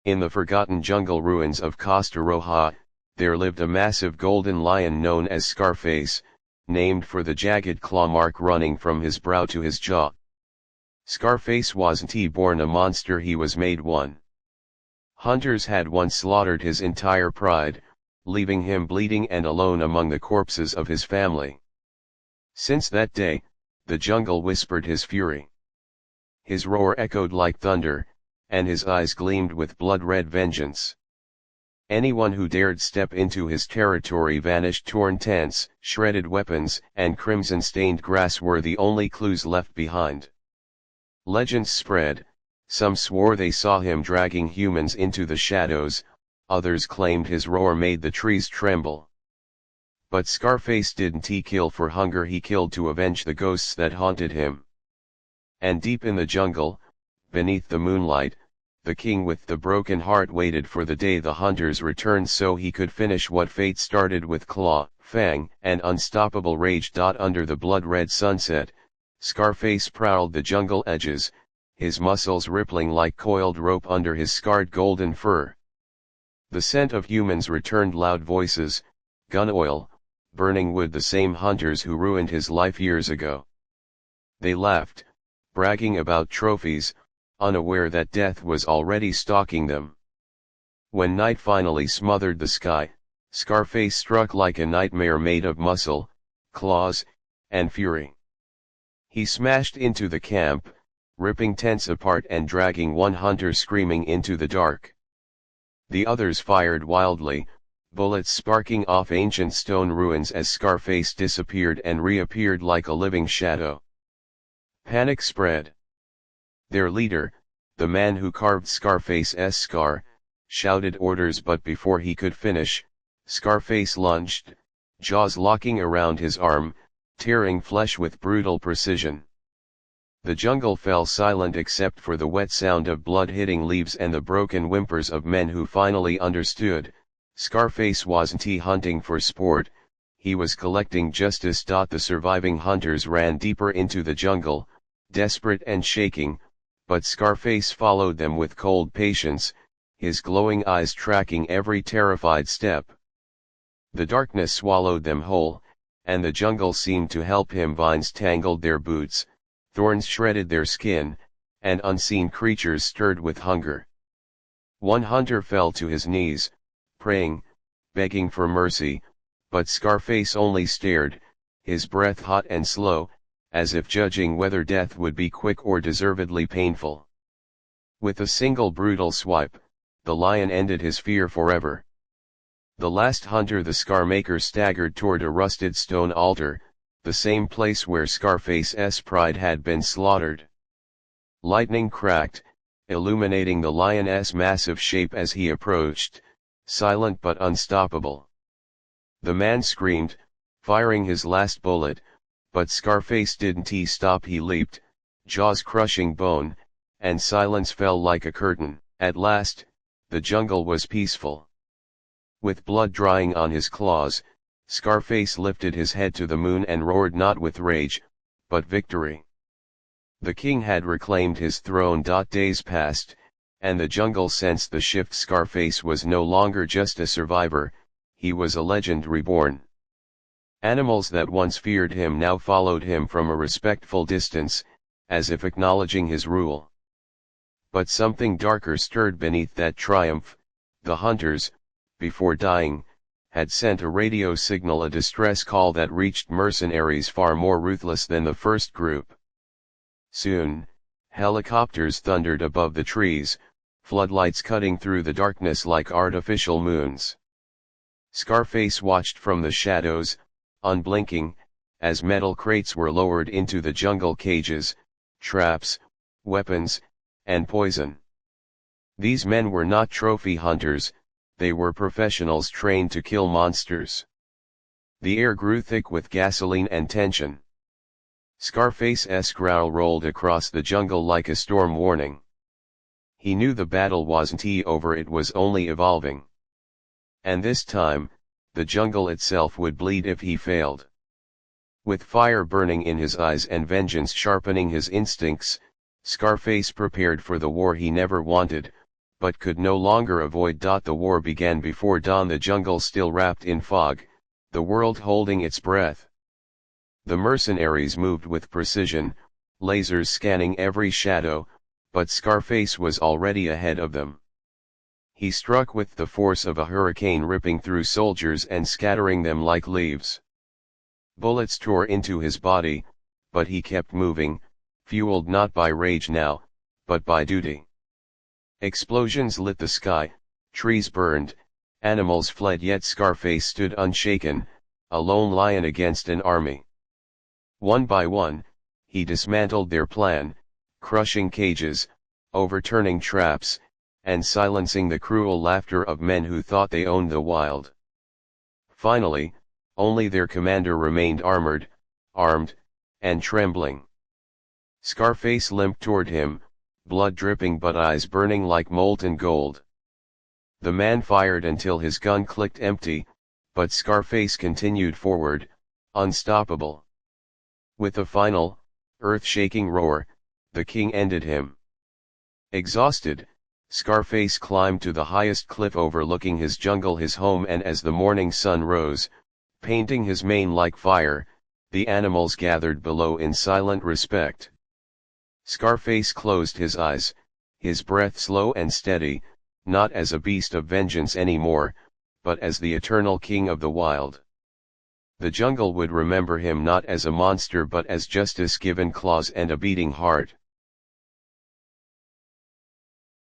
In the forgotten jungle ruins of Costa Roja, there lived a massive golden lion known as Scarface, named for the jagged claw mark running from his brow to his jaw. Scarface wasn't born a monster, he was made one. Hunters had once slaughtered his entire pride, leaving him bleeding and alone among the corpses of his family. Since that day, the jungle whispered his fury. His roar echoed like thunder, and his eyes gleamed with blood-red vengeance. Anyone who dared step into his territory vanished. Torn tents, shredded weapons, and crimson-stained grass were the only clues left behind. Legends spread. Some swore they saw him dragging humans into the shadows, others claimed his roar made the trees tremble. But Scarface didn't kill for hunger, he killed to avenge the ghosts that haunted him. And deep in the jungle, beneath the moonlight, the king with the broken heart waited for the day the hunters returned so he could finish what fate started with claw, fang, and unstoppable rage. Under the blood-red sunset, Scarface prowled the jungle edges, his muscles rippling like coiled rope under his scarred golden fur. The scent of humans returned, loud voices, gun oil, burning wood, the same hunters who ruined his life years ago. They laughed, bragging about trophies, unaware that death was already stalking them. When night finally smothered the sky, Scarface struck like a nightmare made of muscle, claws, and fury. He smashed into the camp, ripping tents apart and dragging one hunter screaming into the dark. The others fired wildly, bullets sparking off ancient stone ruins as Scarface disappeared and reappeared like a living shadow. Panic spread. Their leader, the man who carved Scarface's scar, shouted orders, but before he could finish, Scarface lunged, jaws locking around his arm, tearing flesh with brutal precision. The jungle fell silent except for the wet sound of blood hitting leaves and the broken whimpers of men who finally understood. Scarface wasn't hunting for sport, he was collecting justice. The surviving hunters ran deeper into the jungle, desperate and shaking, but Scarface followed them with cold patience, his glowing eyes tracking every terrified step. The darkness swallowed them whole, and the jungle seemed to help him. Vines tangled their boots, thorns shredded their skin, and unseen creatures stirred with hunger. One hunter fell to his knees, praying, begging for mercy, but Scarface only stared, his breath hot and slow, as if judging whether death would be quick or deservedly painful. With a single brutal swipe, the lion ended his fear forever. The last hunter, the Scarmaker, staggered toward a rusted stone altar, the same place where Scarface's pride had been slaughtered. Lightning cracked, illuminating the lion's massive shape as he approached, silent but unstoppable. The man screamed, firing his last bullet, but Scarface didn't stop. He leaped, jaws crushing bone, and silence fell like a curtain. At last, the jungle was peaceful. With blood drying on his claws, Scarface lifted his head to the moon and roared, not with rage, but victory. The king had reclaimed his throne. Days passed, and the jungle sensed the shift. Scarface was no longer just a survivor, he was a legend reborn. Animals that once feared him now followed him from a respectful distance, as if acknowledging his rule. But something darker stirred beneath that triumph. The hunters, before dying, had sent a radio signal, a distress call that reached mercenaries far more ruthless than the first group. Soon, helicopters thundered above the trees, floodlights cutting through the darkness like artificial moons. Scarface watched from the shadows, unblinking, as metal crates were lowered into the jungle cages, traps, weapons, and poison. These men were not trophy hunters, they were professionals trained to kill monsters. The air grew thick with gasoline and tension. Scarface's growl rolled across the jungle like a storm warning. He knew the battle wasn't over, it was only evolving. And this time, the jungle itself would bleed if he failed. With fire burning in his eyes and vengeance sharpening his instincts, Scarface prepared for the war he never wanted, but could no longer avoid. The war began before dawn, the jungle still wrapped in fog, the world holding its breath. The mercenaries moved with precision, lasers scanning every shadow, but Scarface was already ahead of them. He struck with the force of a hurricane, ripping through soldiers and scattering them like leaves. Bullets tore into his body, but he kept moving, fueled not by rage now, but by duty. Explosions lit the sky, trees burned, animals fled, yet Scarface stood unshaken, a lone lion against an army. One by one, he dismantled their plan, crushing cages, overturning traps, and silencing the cruel laughter of men who thought they owned the wild. Finally, only their commander remained armored, armed, and trembling. Scarface limped toward him, blood dripping but eyes burning like molten gold. The man fired until his gun clicked empty, but Scarface continued forward, unstoppable. With a final, earth-shaking roar, the king ended him. Exhausted, Scarface climbed to the highest cliff overlooking his jungle, his home, and as the morning sun rose, painting his mane like fire, the animals gathered below in silent respect. Scarface closed his eyes, his breath slow and steady, not as a beast of vengeance anymore, but as the eternal king of the wild. The jungle would remember him not as a monster but as justice given claws and a beating heart.